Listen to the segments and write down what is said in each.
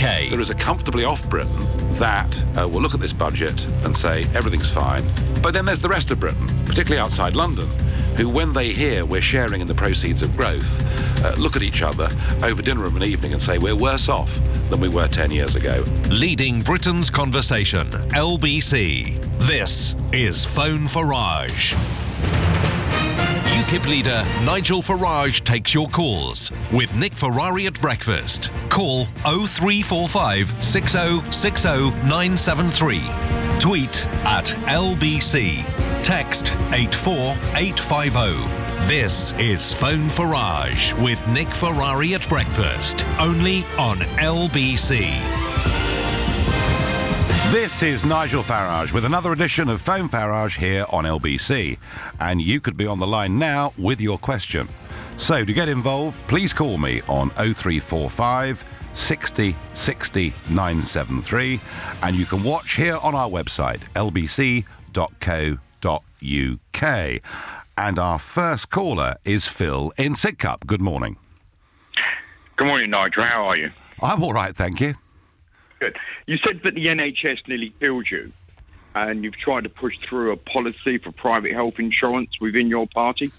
There is a comfortably off Britain that will look at this budget and say everything's fine. But then there's the rest of Britain, particularly outside London, who, when they hear we're sharing in the proceeds of growth, look at each other over dinner of an evening and say we're worse off than we were 10 years ago. Leading Britain's conversation, LBC. This is Phone Farage. Ukip leader Nigel Farage takes your calls with Nick Ferrari at breakfast. Call 0345 6060 973. Tweet at LBC. Text 84850. This is Phone Farage with Nick Ferrari at breakfast. Only on LBC. This is Nigel Farage with another edition of Phone Farage here on LBC. And you could be on the line now with your question. So to get involved, please call me on 0345 60 60 973. And you can watch here on our website, lbc.co.uk. And our first caller is Phil in Sidcup. Good morning. Good morning, Nigel. How are you? I'm all right, thank you. Good. You said that the NHS nearly killed you, and you've tried to push through a policy for private health insurance within your party.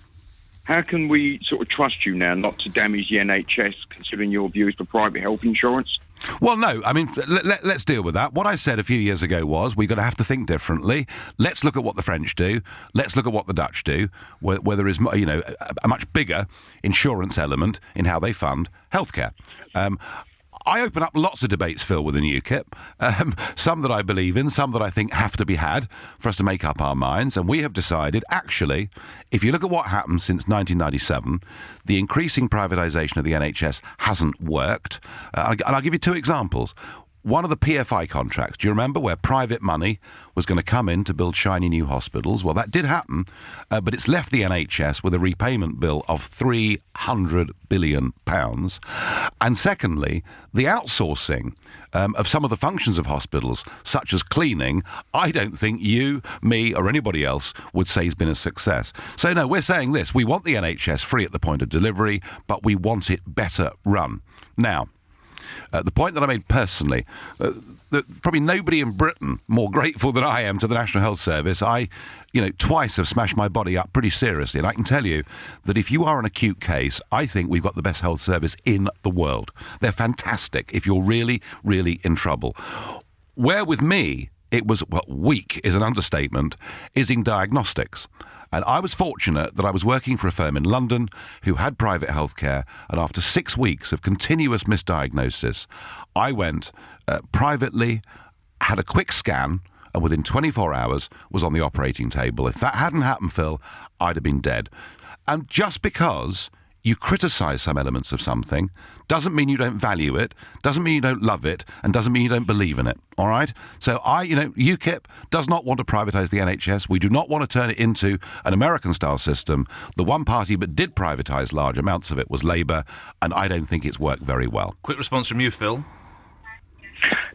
How can we sort of trust you now not to damage the NHS, considering your views for private health insurance? Well, no, I mean, let's deal with that. What I said a few years ago was we're going to have to think differently. Let's look at what the French do. Let's look at what the Dutch do, where there is, a much bigger insurance element in how they fund healthcare. I open up lots of debates, Phil, within UKIP, some that I believe in, some that I think have to be had for us to make up our minds. And we have decided, actually, if you look at what happened since 1997, the increasing privatisation of the NHS hasn't worked. And I'll give you two examples. One of the PFI contracts, do you remember, where private money was going to come in to build shiny new hospitals? Well, that did happen, but it's left the NHS with a repayment bill of £300 billion. And secondly, the outsourcing of some of the functions of hospitals, such as cleaning, I don't think you, me, or anybody else would say has been a success. So, no, we're saying this. We want the NHS free at the point of delivery, but we want it better run. Now, the point that I made personally, that probably nobody in Britain more grateful than I am to the National Health Service. I, twice have smashed my body up pretty seriously. And I can tell you that if you are an acute case, I think we've got the best health service in the world. They're fantastic if you're really, really in trouble. Where with me, it was, weak is an understatement, is in diagnostics. And I was fortunate that I was working for a firm in London who had private healthcare, and after 6 weeks of continuous misdiagnosis, I went privately, had a quick scan, and within 24 hours was on the operating table. If that hadn't happened, Phil, I'd have been dead. And just because you criticise some elements of something doesn't mean you don't value it, doesn't mean you don't love it, and doesn't mean you don't believe in it, all right? So UKIP does not want to privatise the NHS. We do not want to turn it into an American-style system. The one party that did privatise large amounts of it was Labour, and I don't think it's worked very well. Quick response from you, Phil.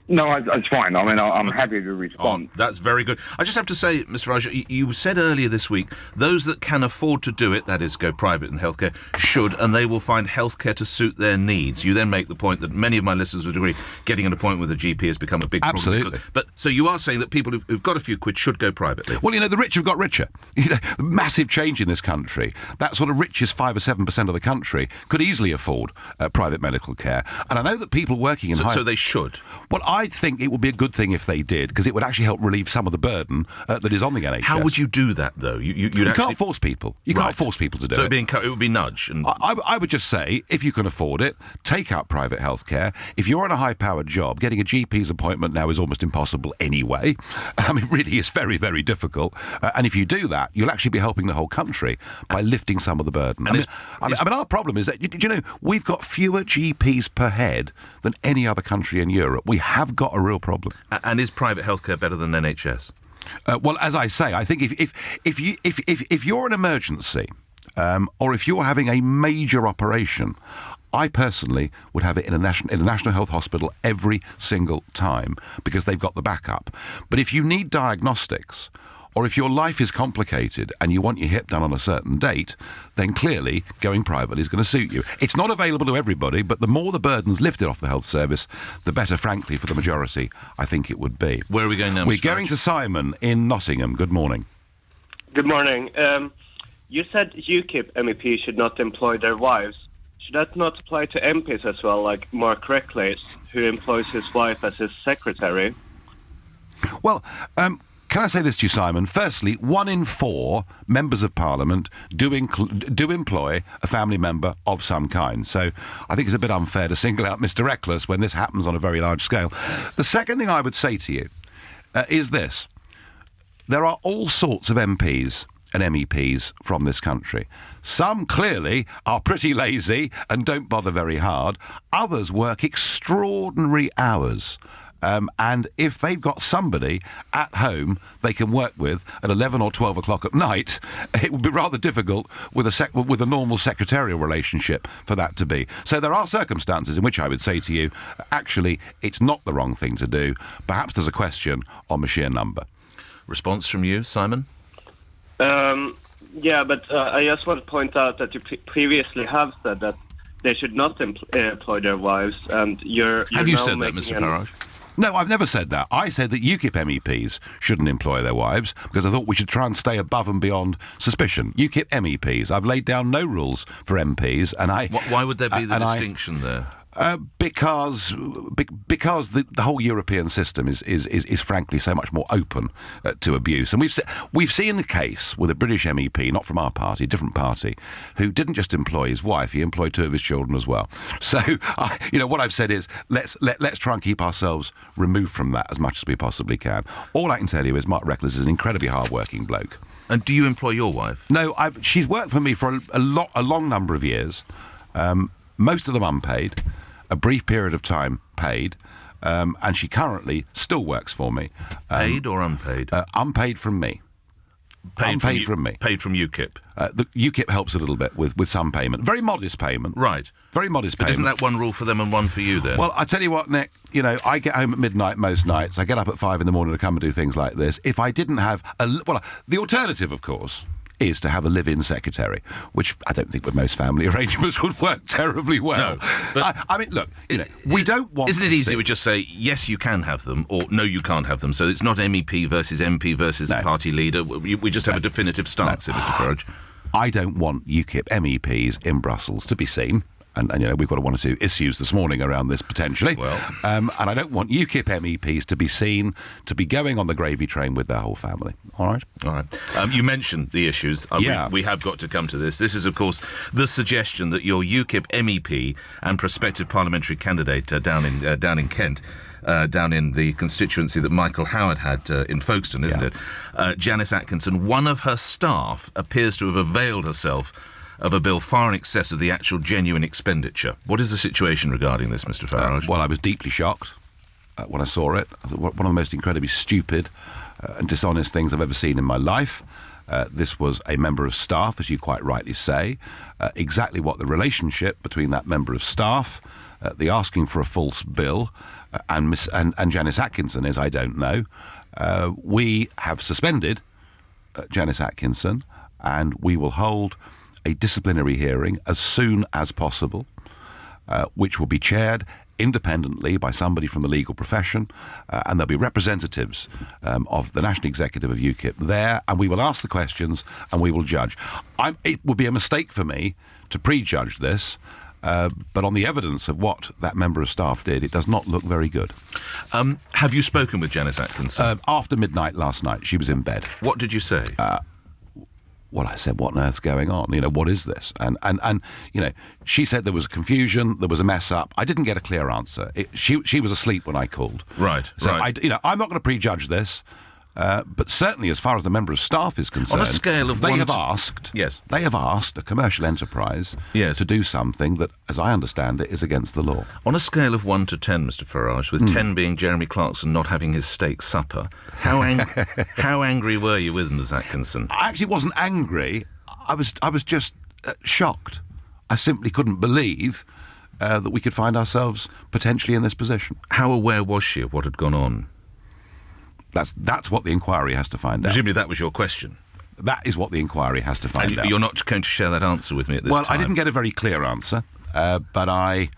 No, it's fine. I mean, I'm happy to respond. Oh, that's very good. I just have to say, Mr. Farage, you said earlier this week, those that can afford to do it, that is, go private in healthcare, should, and they will find healthcare to suit their needs. You then make the point that many of my listeners would agree, getting an appointment with a GP has become a big problem. Absolutely. But so you are saying that people who've got a few quid should go privately? Well, the rich have got richer. Massive change in this country. That sort of richest 5 or 7% of the country could easily afford private medical care. And I know that people working in So they should? Well, I think it would be a good thing if they did, because it would actually help relieve some of the burden that is on the NHS. How would you do that, though? You can't force people. You can't force people to do so it. So it would be nudge. And I would just say, if you can afford it, take out private healthcare. If you're in a high-powered job, getting a GP's appointment now is almost impossible anyway. I mean, really, it's very, very difficult. And if you do that, you'll actually be helping the whole country by lifting some of the burden. I mean, our problem is that, we've got fewer GPs per head than any other country in Europe. We have got a real problem. And is private healthcare better than NHS? Well, as I say, I think if you're an emergency, or if you're having a major operation, I personally would have it in a national health hospital every single time, because they've got the backup. But if you need diagnostics, or if your life is complicated and you want your hip done on a certain date, then clearly going private is going to suit you. It's not available to everybody, but the more the burden's lifted off the health service, the better, frankly, for the majority, I think it would be. Where are we going now, We're Mr. going Farage? to Simon in Nottingham. Good morning. Good morning. You said UKIP MEPs should not employ their wives. Should that not apply to MPs as well, like Mark Reckless, who employs his wife as his secretary? Well, can I say this to you, Simon? Firstly, 1 in 4 members of Parliament do employ a family member of some kind. So I think it's a bit unfair to single out Mr. Reckless when this happens on a very large scale. The second thing I would say to you is this. There are all sorts of MPs and MEPs from this country. Some clearly are pretty lazy and don't bother very hard. Others work extraordinary hours. And if they've got somebody at home they can work with at 11 or 12 o'clock at night, it would be rather difficult with a normal secretarial relationship for that to be. So there are circumstances in which I would say to you, actually, it's not the wrong thing to do. Perhaps there's a question on the sheer number. Response from you, Simon? Yeah, but I just want to point out that you previously have said that they should not employ their wives, and you're Have you now said that, making Mr. Farage? No, I've never said that. I said that UKIP MEPs shouldn't employ their wives because I thought we should try and stay above and beyond suspicion. UKIP MEPs, I've laid down no rules for MPs, and I... Why would there be the distinction there? Because the whole European system is frankly so much more open to abuse, and we've seen the case with a British MEP, not from our party, a different party, who didn't just employ his wife, he employed 2 of his children as well. So what I've said is let's try and keep ourselves removed from that as much as we possibly can. All I can tell you is Mark Reckless is an incredibly hard-working bloke. And do you employ your wife? No, she's worked for me for a long number of years. Most of them unpaid, a brief period of time paid, and she currently still works for me. Paid or unpaid? Unpaid from me. Unpaid from me. Paid from UKIP? The UKIP helps a little bit with some payment. Very modest payment. Right. Very modest But payment. isn't that one rule for them and one for you then? Well, I tell you what, Nick, I get home at midnight most nights. I get up at 5 in the morning to come and do things like this. If I didn't have the alternative, of course, is to have a live-in secretary, which I don't think with most family arrangements would work terribly well. No, but I mean, look, we don't want... Isn't it easier to just say, yes, you can have them, or no, you can't have them? So it's not MEP versus MP versus party leader. We just have a definitive stance here, Mr. Farage. I don't want UKIP MEPs in Brussels to be seen. And we've got one or two issues this morning around this potentially. Well. And I don't want UKIP MEPs to be seen to be going on the gravy train with their whole family. All right? All right. You mentioned the issues. Yeah. We have got to come to this. This is, of course, the suggestion that your UKIP MEP and prospective parliamentary candidate down in Kent, down in the constituency that Michael Howard had in Folkestone, isn't it? Janice Atkinson, one of her staff appears to have availed herself of a bill far in excess of the actual genuine expenditure. What is the situation regarding this, Mr. Farage? Well, I was deeply shocked when I saw it. I thought one of the most incredibly stupid and dishonest things I've ever seen in my life. This was a member of staff, as you quite rightly say. Exactly what the relationship between that member of staff, the asking for a false bill, and Janice Atkinson is, I don't know. We have suspended Janice Atkinson, and we will hold a disciplinary hearing as soon as possible, which will be chaired independently by somebody from the legal profession, and there'll be representatives of the National Executive of UKIP there, and we will ask the questions and we will judge. It would be a mistake for me to prejudge this, but on the evidence of what that member of staff did, it does not look very good. Have you spoken with Janice Atkinson? After midnight last night, she was in bed. What did you say? Well, I said, what on earth's going on? What is this? And she said there was confusion, there was a mess up. I didn't get a clear answer. She was asleep when I called. Right, so right. I'm not going to prejudge this, but certainly as far as the member of staff is concerned, on a scale of they have asked a commercial enterprise to do something that, as I understand it, is against the law. On a scale of 1 to 10, Mr. Farage, with 10 being Jeremy Clarkson not having his steak supper, how angry were you with Ms. Atkinson? I actually wasn't angry. I was just shocked. I simply couldn't believe that we could find ourselves potentially in this position. How aware was she of what had gone on? That's what the inquiry has to find out. Presumably that was your question. That is what the inquiry has to find out. You're not going to share that answer with me at this time? Well, I didn't get a very clear answer, but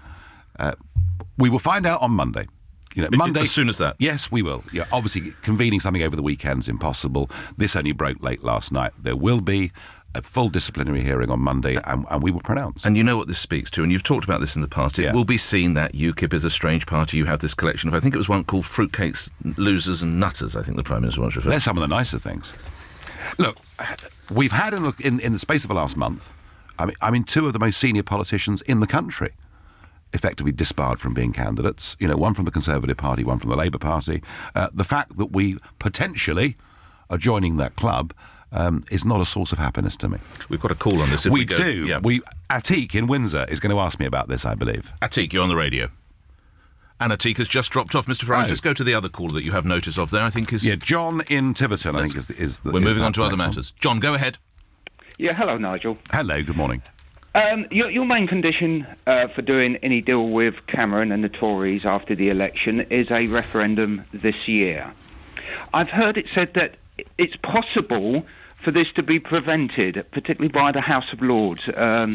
we will find out on Monday. Monday. As soon as that? Yes, we will. Yeah, obviously, convening something over the weekend is impossible. This only broke late last night. There will be a full disciplinary hearing on Monday, and we will pronounce. And you know what this speaks to, and you've talked about this in the past. It will be seen that UKIP is a strange party. You have this collection of, I think it was one called Fruitcakes, Losers and Nutters, I think the Prime Minister wants to refer. They're some of the nicer things. Look, we've had, in the space of the last month, I mean, two of the most senior politicians in the country effectively disbarred from being candidates. One from the Conservative Party, one from the Labour Party. The fact that we potentially are joining that club is not a source of happiness to me. We've got a call on this. We do. Yeah. Atik in Windsor is going to ask me about this, I believe. Atik, you're on the radio. And Atik has just dropped off. Mr. Farage, let's go to the other caller that you have notice of there, I think is... Yeah, John in Tiverton, I think is the... We're moving on to other matters. John, go ahead. Yeah, hello, Nigel. Hello, good morning. Your main condition for doing any deal with Cameron and the Tories after the election is a referendum this year. I've heard it said that it's possible for this to be prevented, particularly by the House of Lords,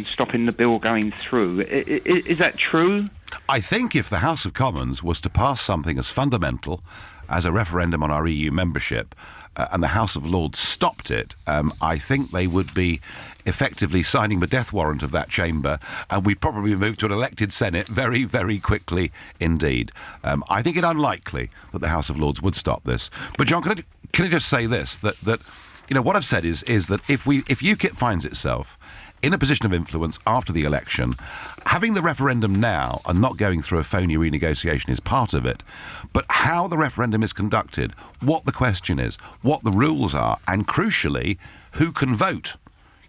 stopping the bill going through. Is that true? I think if the House of Commons was to pass something as fundamental as a referendum on our EU membership, and the House of Lords stopped it, I think they would be effectively signing the death warrant of that chamber, and we'd probably move to an elected Senate very, very quickly indeed. I think it unlikely that the House of Lords would stop this. But John, can I just say this, that what I've said is that if UKIP finds itself in a position of influence after the election, having the referendum now and not going through a phony renegotiation is part of it. But how the referendum is conducted, what the question is, what the rules are, and crucially, who can vote.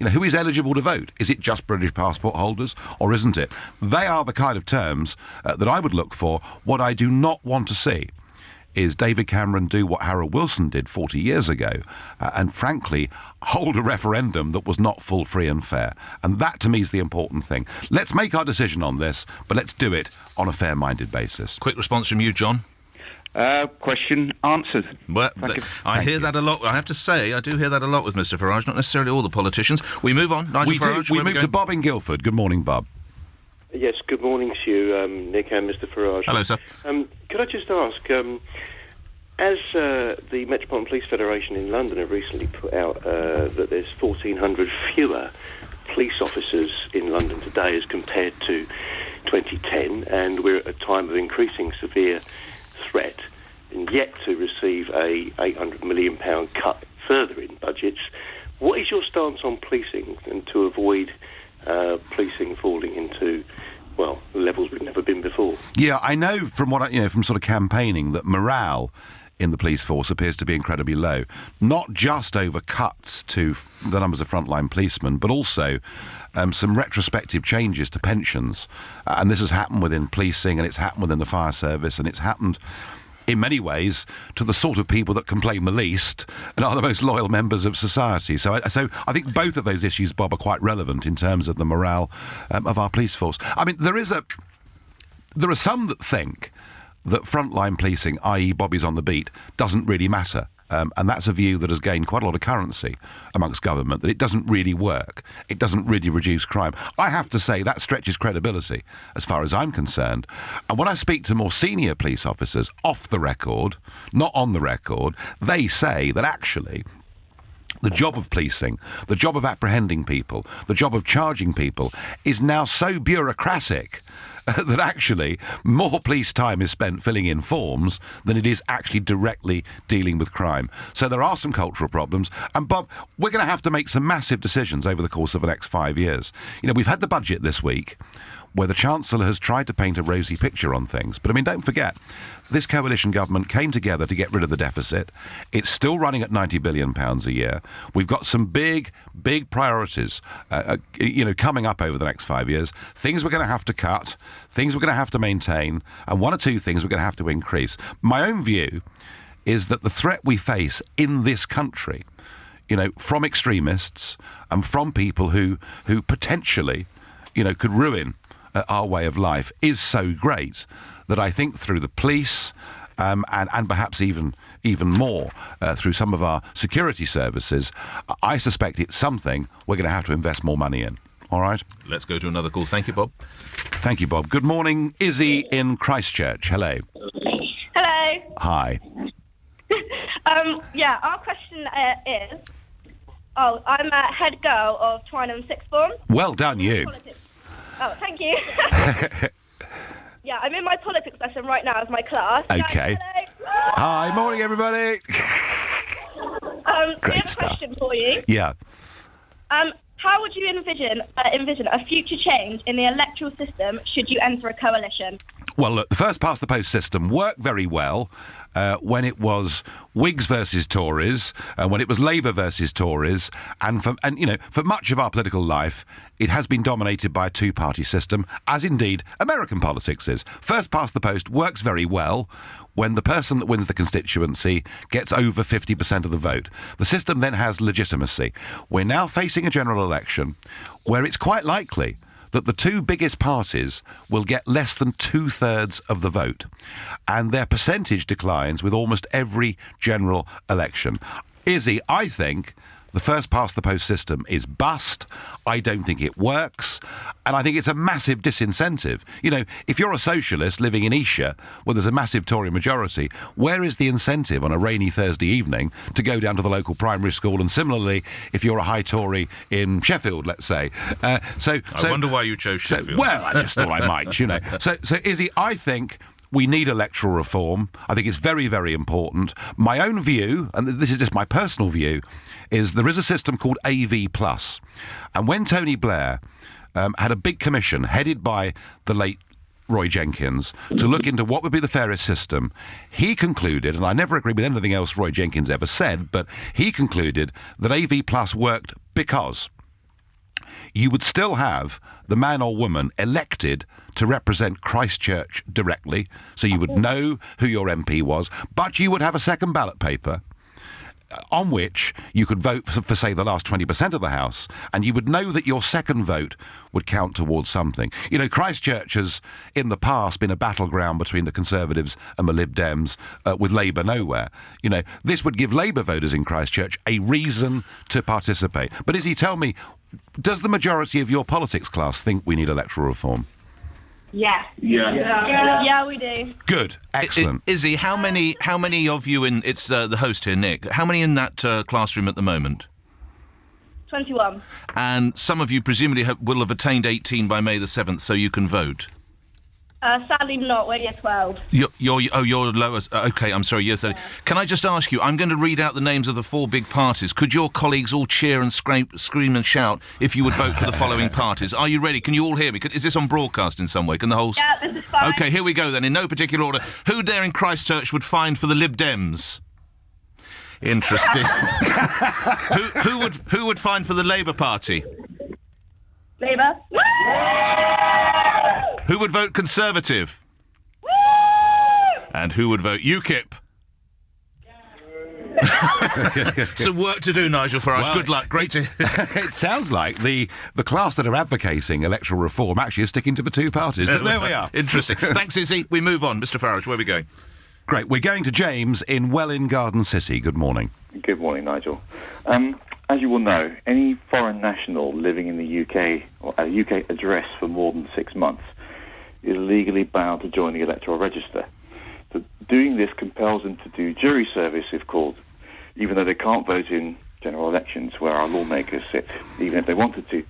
Who is eligible to vote? Is it just British passport holders or isn't it? They are the kind of terms that I would look for. What I do not want to see is David Cameron do what Harold Wilson did 40 years ago and, frankly, hold a referendum that was not full, free and fair. And that, to me, is the important thing. Let's make our decision on this, but let's do it on a fair-minded basis. Quick response from you, John. Question answered. Well, I hear that a lot. I have to say, I do hear that a lot with Mr. Farage, not necessarily all the politicians. We move on. Nigel Farage, we move to Bob in Guildford. Good morning, Bob. Yes, good morning to you, Nick and Mr. Farage. Hello, sir. Could I just ask, as the Metropolitan Police Federation in London have recently put out that there's 1,400 fewer police officers in London today as compared to 2010, and we're at a time of increasing severe threat, and yet to receive a £800 million cut further in budgets, what is your stance on policing and to avoid policing falling into, levels we've never been before? Yeah, I know from from sort of campaigning that morale in the police force appears to be incredibly low, not just over cuts to the numbers of frontline policemen, but also some retrospective changes to pensions. And this has happened within policing, and it's happened within the fire service, and it's happened in many ways to the sort of people that complain the least and are the most loyal members of society. So I think both of those issues, Bob, are quite relevant in terms of the morale of our police force. I mean, there are some that think that frontline policing, i.e. Bobby's on the beat, doesn't really matter. And that's a view that has gained quite a lot of currency amongst government, that it doesn't really work. It doesn't really reduce crime. I have to say that stretches credibility as far as I'm concerned. And when I speak to more senior police officers off the record, not on the record, they say that actually the job of policing, the job of apprehending people, the job of charging people is now so bureaucratic that actually more police time is spent filling in forms than it is actually directly dealing with crime. So there are some cultural problems. And Bob, we're going to have to make some massive decisions over the course of the next 5 years. We've had the budget this week where the Chancellor has tried to paint a rosy picture on things. But, don't forget, this coalition government came together to get rid of the deficit. It's still running at £90 billion a year. We've got some big, big priorities, coming up over the next 5 years. Things we're going to have to cut, things we're going to have to maintain, and one or two things we're going to have to increase. My own view is that the threat we face in this country, from extremists and from people who potentially, could ruin our way of life is so great that I think through the police and perhaps even more through some of our security services, I suspect it's something we're going to have to invest more money in. All right? Let's go to another call. Thank you, Bob. Thank you, Bob. Good morning, Izzy in Christchurch. Hello. Hello. Hi. Yeah, our question is... Oh, I'm a head girl of Twynham Sixth Form. Well done, you. Politics. Oh, thank you. Yeah, I'm in my politics lesson right now as my class. Okay. Hello. Hi, morning, everybody. We have a question for you. Yeah. How would you envision a future change in the electoral system should you enter a coalition? Well, look, the first past the post system worked very well when it was Whigs versus Tories, when it was Labour versus Tories, and for much of our political life, it has been dominated by a two-party system, as indeed American politics is. First past the post works very well when the person that wins the constituency gets over 50% of the vote. The system then has legitimacy. We're now facing a general election where it's quite likely that the two biggest parties will get less than 2/3 of the vote, and their percentage declines with almost every general election. Izzy, I think the first past the post system is bust. I don't think it works, and I think it's a massive disincentive. You know, if you're a socialist living in Esher, where there's a massive Tory majority, where is the incentive on a rainy Thursday evening to go down to the local primary school? And similarly, if you're a high Tory in Sheffield, let's say. I wonder why you chose Sheffield. Well, I just thought I might, you know. So Izzy, I think we need electoral reform. I think it's very, very important. My own view, and this is just my personal view, is there is a system called AV+. And when Tony Blair had a big commission headed by the late Roy Jenkins to look into what would be the fairest system, he concluded, and I never agree with anything else Roy Jenkins ever said, but he concluded that AV+ worked because you would still have the man or woman elected to represent Christchurch directly, so you would know who your MP was, but you would have a second ballot paper on which you could vote for, say, the last 20% of the House, and you would know that your second vote would count towards something. You know, Christchurch has, in the past, been a battleground between the Conservatives and the Lib Dems, with Labour nowhere. You know, this would give Labour voters in Christchurch a reason to participate. But Izzy, tell me, does the majority of your politics class think we need electoral reform? Yeah. Yeah, we do. Good. Excellent. Izzy, how many of you in... It's the host here, Nick. How many in that classroom at the moment? 21. And some of you presumably will have attained 18 by May the 7th, so you can vote. Sadly not, we're year 12. You're lower... OK, I'm sorry, year 13. Can I just ask you, I'm going to read out the names of the four big parties. Could your colleagues all cheer and scream and shout if you would vote for the following parties? Are you ready? Can you all hear me? Is this on broadcast in some way? Can the whole... Yeah, this is fine. OK, here we go then, in no particular order. Who there in Christchurch would find for the Lib Dems? Interesting. Who would find for the Labour Party? Labour. Who would vote Conservative? And who would vote Ukip? Some work to do, Nigel Farage. Well, good luck. Great to... It sounds like the class that are advocating electoral reform actually is sticking to the two parties. But there we are. Interesting. Thanks, Izzy. We move on. Mr. Farage, where are we going? Great. We're going to James in Welwyn Garden City. Good morning. Good morning, Nigel. As you will know, any foreign national living in the UK or a UK address for more than 6 months is legally bound to join the electoral register. So doing this compels them to do jury service, if called, even though they can't vote in general elections where our lawmakers sit, even if they wanted to.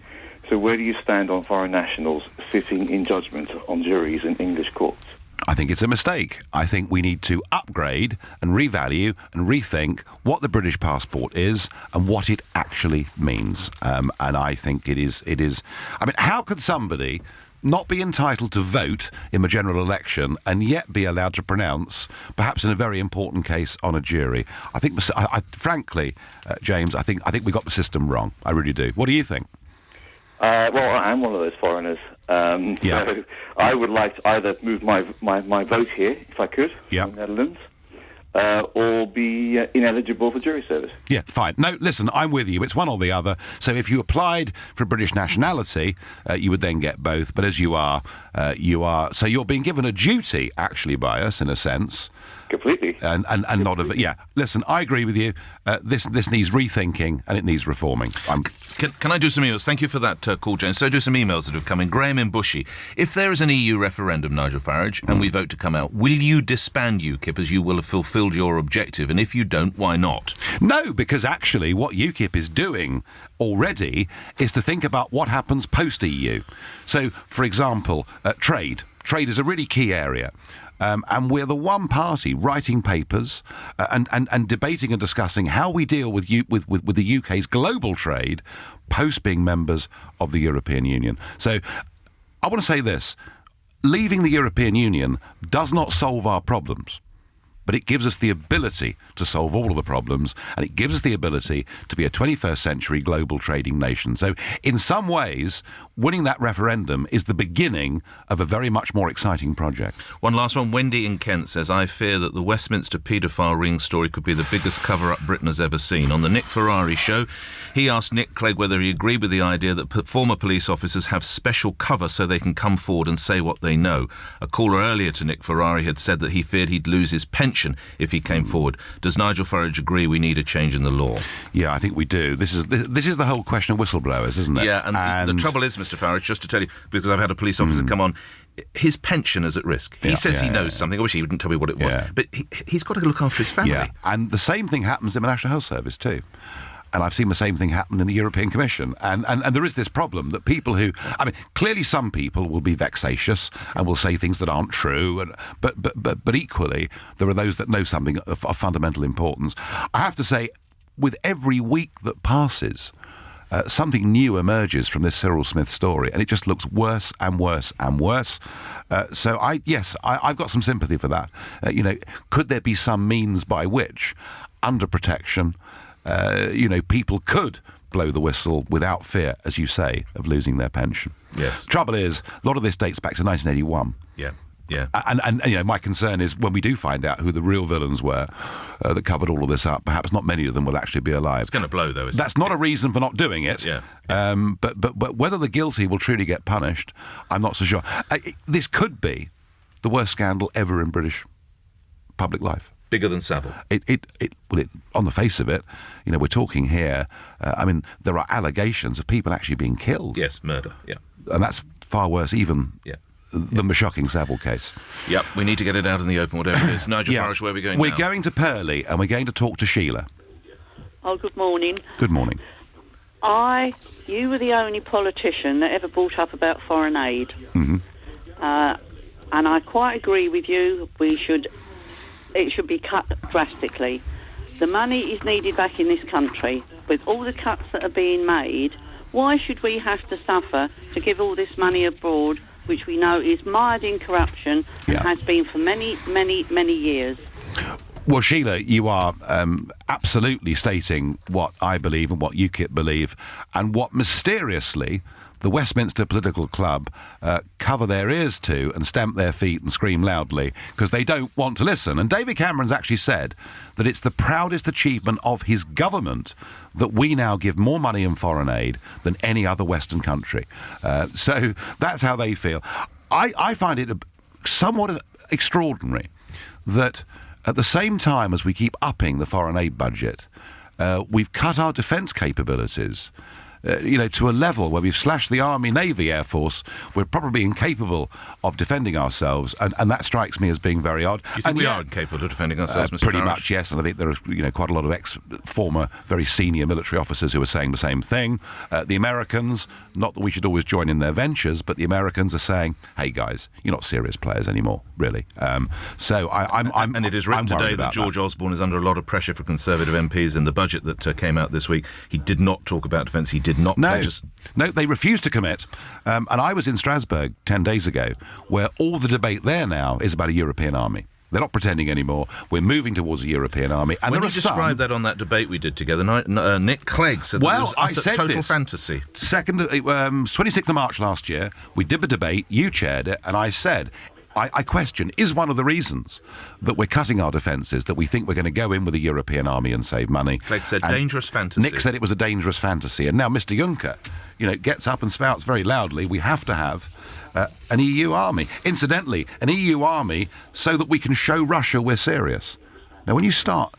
So where do you stand on foreign nationals sitting in judgment on juries in English courts? I think it's a mistake. I think we need to upgrade and revalue and rethink what the British passport is and what it actually means. And I think it is. I mean, how could somebody not be entitled to vote in the general election and yet be allowed to pronounce, perhaps in a very important case, on a jury? I think, frankly, James, I think we got the system wrong. I really do. What do you think? Well, I'm one of those foreigners. So I would like to either move my vote here, if I could, in the Netherlands, or be ineligible for jury service. Yeah, fine. No, listen, I'm with you. It's one or the other. So if you applied for British nationality, you would then get both. But as you are. So you're being given a duty, actually, by us, in a sense. Completely. And not of it. Yeah. Listen, I agree with you. This needs rethinking and it needs reforming. Can I do some emails? Thank you for that call, James. So do some emails that have come in. Graham in Bushy. If there is an EU referendum, Nigel Farage, and we vote to come out, will you disband UKIP as you will have fulfilled your objective? And if you don't, why not? No, because actually what UKIP is doing already is to think about what happens post-EU. So, for example, trade. Trade is a really key area. And we're the one party writing papers and debating and discussing how we deal with the UK's global trade post being members of the European Union. So I want to say this. Leaving the European Union does not solve our problems, but it gives us the ability to solve all of the problems, and it gives us the ability to be a 21st century global trading nation. So in some ways, winning that referendum is the beginning of a very much more exciting project. One last one. Wendy in Kent says, I fear that the Westminster paedophile ring story could be the biggest cover-up Britain has ever seen. On the Nick Ferrari show, he asked Nick Clegg whether he agreed with the idea that former police officers have special cover so they can come forward and say what they know. A caller earlier to Nick Ferrari had said that he feared he'd lose his pension if he came forward. Does Nigel Farage agree we need a change in the law? Yeah, I think we do. This is the whole question of whistleblowers, isn't it? Yeah, and the trouble is, Mr. Farage, just to tell you, because I've had a police officer come on, his pension is at risk. He says he knows something. I wish he wouldn't tell me what it was. But he's got to look after his family. Yeah, and the same thing happens in the National Health Service too. And I've seen the same thing happen in the European Commission. And there is this problem that people who... I mean, clearly some people will be vexatious and will say things that aren't true. But equally, there are those that know something of fundamental importance. I have to say, with every week that passes, something new emerges from this Cyril Smith story, and it just looks worse and worse and worse. So I've got some sympathy for that. Could there be some means by which, under protection, people could blow the whistle without fear, as you say, of losing their pension? Yes. Trouble is, a lot of this dates back to 1981. Yeah. Yeah. And my concern is when we do find out who the real villains were that covered all of this up, perhaps not many of them will actually be alive. It's going to blow, though, isn't That's not a reason for not doing it. Yeah. But whether the guilty will truly get punished, I'm not so sure. This could be the worst scandal ever in British public life. Bigger than Savile. On the face of it, we're talking here. There are allegations of people actually being killed. Yes, murder. Yeah, and that's far worse even than the shocking Savile case. Yep, we need to get it out in the open, whatever it is. Nigel Farage, where are we going We're now? going to Purley, and we're going to talk to Sheila. Oh, good morning. Good morning. You were the only politician that ever brought up about foreign aid. Mm-hmm. And I quite agree with you. It should be cut drastically. The money is needed back in this country. With all the cuts that are being made, why should we have to suffer to give all this money abroad, which we know is mired in corruption and has been for many, many, many years? Well, Sheila, you are absolutely stating what I believe and what UKIP believe, and what mysteriously the Westminster Political Club cover their ears to and stamp their feet and scream loudly because they don't want to listen. And David Cameron's actually said that it's the proudest achievement of his government that we now give more money in foreign aid than any other Western country. So that's how they feel. I find it somewhat extraordinary that at the same time as we keep upping the foreign aid budget, we've cut our defence capabilities to a level where we've slashed the Army, Navy, Air Force. We're probably incapable of defending ourselves, and that strikes me as being very odd. Do you think we are incapable of defending ourselves, Mr. Pretty Farage? much, yes, and I think there are quite a lot of former very senior military officers who are saying the same thing. The Americans, not that we should always join in their ventures, but the Americans are saying, hey guys, you're not serious players anymore, really. So I'm and it is written today that George Osborne is under a lot of pressure for Conservative MPs in the budget that came out this week. He did not talk about defence. He did not pledge. No, they refused to commit. And I was in Strasbourg 10 days ago, where all the debate there now is about a European army. They're not pretending anymore. We're moving towards a European army. And when you described that on that debate we did together, Nick Clegg said that it was total fantasy. 26th of March last year, we did the debate, you chaired it, and I said, I question, is one of the reasons that we're cutting our defences, that we think we're going to go in with a European army and save money. Clegg said dangerous fantasy. Nick said it was a dangerous fantasy. And now Mr Juncker, gets up and spouts very loudly, we have to have an EU army. Incidentally, an EU army so that we can show Russia we're serious. Now, when you start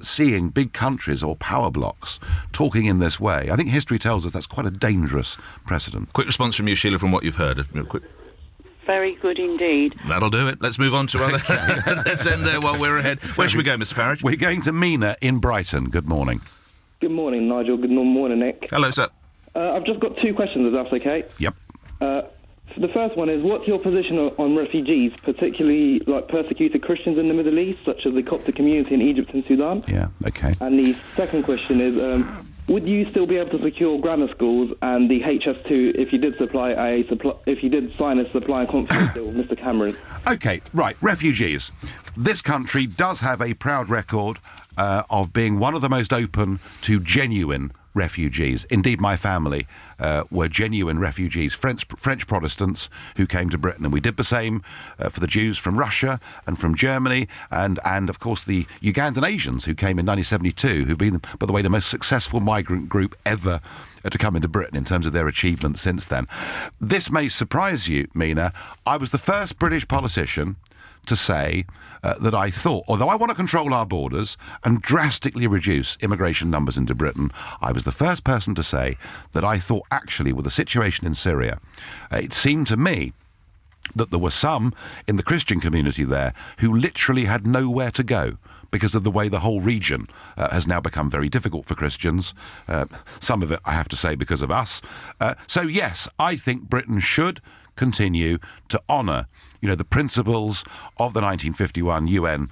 seeing big countries or power blocks talking in this way, I think history tells us that's quite a dangerous precedent. Quick response from you, Sheila, from what you've heard. Quick. Very good indeed. That'll do it. Let's move on to other... Let's end there while we're ahead. Where should we go, Mr Farage? We're going to Mina in Brighton. Good morning. Good morning, Nigel. Good morning, Nick. Hello, sir. I've just got two questions, if that's okay. Yep. The first one is, what's your position on refugees, particularly persecuted Christians in the Middle East, such as the Coptic community in Egypt and Sudan? Yeah, okay. And the second question is, would you still be able to secure grammar schools and the HS2 if you did sign a supply and confidence deal with Mr Cameron? Okay, right. Refugees. This country does have a proud record of being one of the most open to genuine refugees. Indeed, my family were genuine refugees, French Protestants who came to Britain, and we did the same for the Jews from Russia and from Germany, and of course the Ugandan Asians who came in 1972, who've been, by the way, the most successful migrant group ever to come into Britain in terms of their achievements since then. This may surprise you, Mina. I was the first British politician to say that I thought, although I want to control our borders and drastically reduce immigration numbers into Britain, I was the first person to say that I thought actually with the situation in Syria, it seemed to me that there were some in the Christian community there who literally had nowhere to go because of the way the whole region has now become very difficult for Christians. Some of it, I have to say, because of us. So yes, I think Britain should continue to honour the principles of the 1951 UN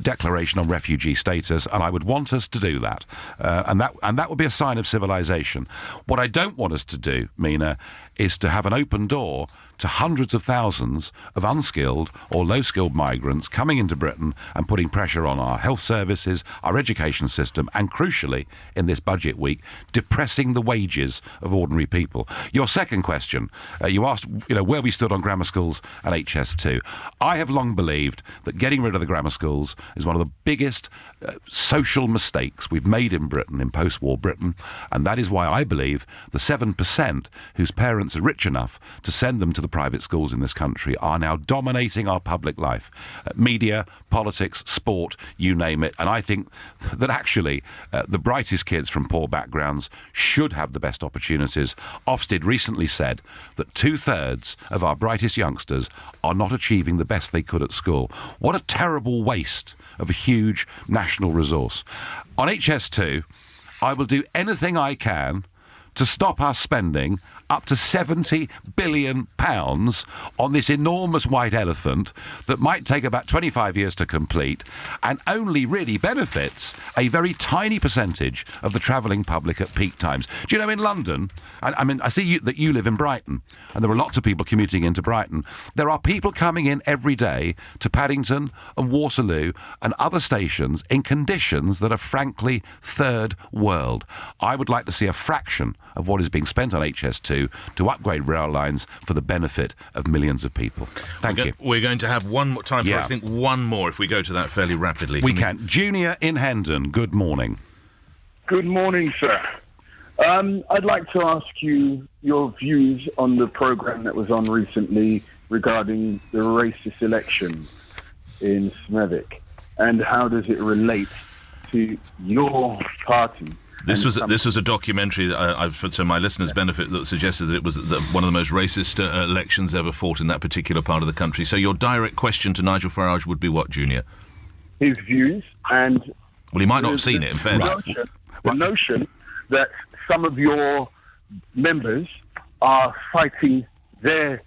Declaration on Refugee Status, and I would want us to do that. And that would be a sign of civilization. What I don't want us to do, Mina, is to have an open door to hundreds of thousands of unskilled or low-skilled migrants coming into Britain and putting pressure on our health services, our education system, and crucially, in this budget week, depressing the wages of ordinary people. Your second question, you asked, where we stood on grammar schools and HS2. I have long believed that getting rid of the grammar schools is one of the biggest social mistakes we've made in Britain, in post-war Britain, and that is why I believe the 7% whose parents are rich enough to send them to the private schools in this country are now dominating our public life. Media, politics, sport, you name it. And I think that actually the brightest kids from poor backgrounds should have the best opportunities. Ofsted recently said that 2/3 of our brightest youngsters are not achieving the best they could at school. What a terrible waste of a huge national resource. On HS2, I will do anything I can to stop us spending up to £70 billion on this enormous white elephant that might take about 25 years to complete and only really benefits a very tiny percentage of the travelling public at peak times. Do you know, in London, I see that you live in Brighton, and there are lots of people commuting into Brighton. There are people coming in every day to Paddington and Waterloo and other stations in conditions that are frankly third world. I would like to see a fraction of what is being spent on HS2 to upgrade rail lines for the benefit of millions of people. Thank you. We're going to have one more time for, I think, one more if we go to that fairly rapidly. We can. Junior in Hendon, good morning. Good morning, sir. I'd like to ask you your views on the programme that was on recently regarding the racist election in Smethwick, and how does it relate to your party? This was a documentary, for my listeners' benefit, that suggested that it was one of the most racist elections ever fought in that particular part of the country. So your direct question to Nigel Farage would be what, Junior? His views and... Well, he might not have seen it, in fairness. The notion that some of your members are fighting their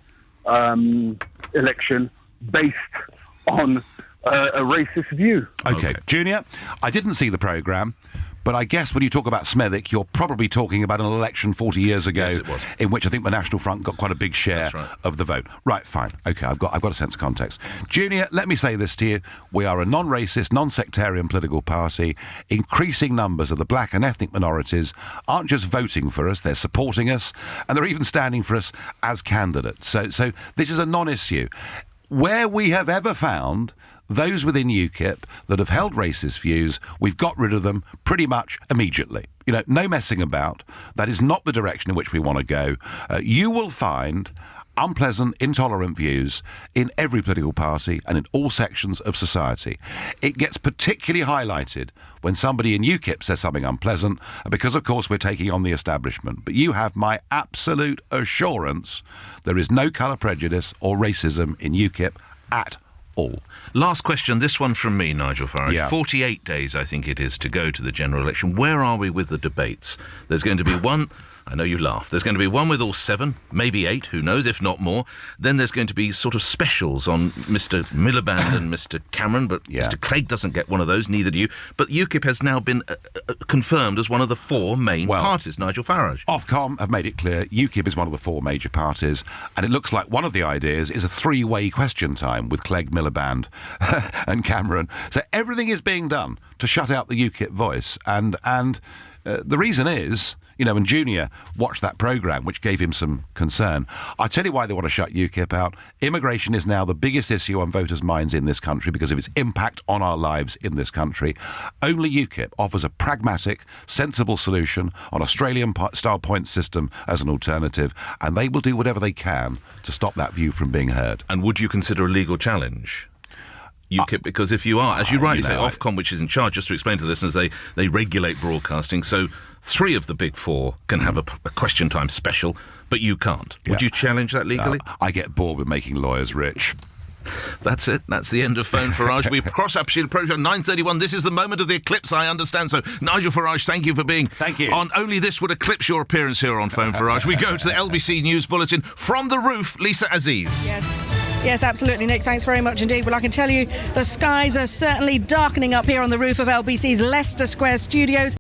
election based on a racist view. Okay. Junior, I didn't see the programme. But I guess when you talk about Smethwick, you're probably talking about an election 40 years ago, yes, it was, in which I think the National Front got quite a big share of the vote. Right, fine. OK, I've got a sense of context. Junior, let me say this to you. We are a non-racist, non-sectarian political party. Increasing numbers of the black and ethnic minorities aren't just voting for us, they're supporting us, and they're even standing for us as candidates. So this is a non-issue. where we have ever found those within UKIP that have held racist views, we've got rid of them pretty much immediately. You know, no messing about. That is not the direction in which we want to go. You will find unpleasant, intolerant views in every political party and in all sections of society. It gets particularly highlighted when somebody in UKIP says something unpleasant, because, of course, we're taking on the establishment. But you have my absolute assurance there is no colour prejudice or racism in UKIP at all. Last question, this one from me, Nigel Farage. Yeah. 48 days, I think it is, to go to the general election. Where are we with the debates? There's going to be one... I know you laugh. There's going to be one with all 7, maybe 8, who knows, if not more. Then there's going to be sort of specials on Mr. Miliband and Mr. Cameron, but Mr. Clegg doesn't get one of those, neither do you. But UKIP has now been confirmed as one of the 4 main parties, Nigel Farage. Ofcom have made it clear UKIP is one of the 4 major parties, and it looks like one of the ideas is a 3-way question time with Clegg, Miliband and Cameron. So everything is being done to shut out the UKIP voice, and the reason is... You know, and Junior watched that programme, which gave him some concern. I tell you why they want to shut UKIP out. Immigration is now the biggest issue on voters' minds in this country because of its impact on our lives in this country. Only UKIP offers a pragmatic, sensible solution on Australian-style point system as an alternative, and they will do whatever they can to stop that view from being heard. And would you consider a legal challenge? UKIP, because if you are, as you rightly say, Ofcom, which is in charge, just to explain to listeners, they regulate broadcasting, so 3 of the big 4 can have a question time special, but you can't. Would you challenge that legally? I get bored with making lawyers rich. That's it. That's the end of Phone Farage. We cross up program 9:31. This is the moment of the eclipse, I understand. So, Nigel Farage, thank you for being on. Only this would eclipse your appearance here on Phone Farage. We go to the LBC News Bulletin. From the roof, Lisa Aziz. Yes, absolutely, Nick. Thanks very much indeed. Well, I can tell you the skies are certainly darkening up here on the roof of LBC's Leicester Square studios.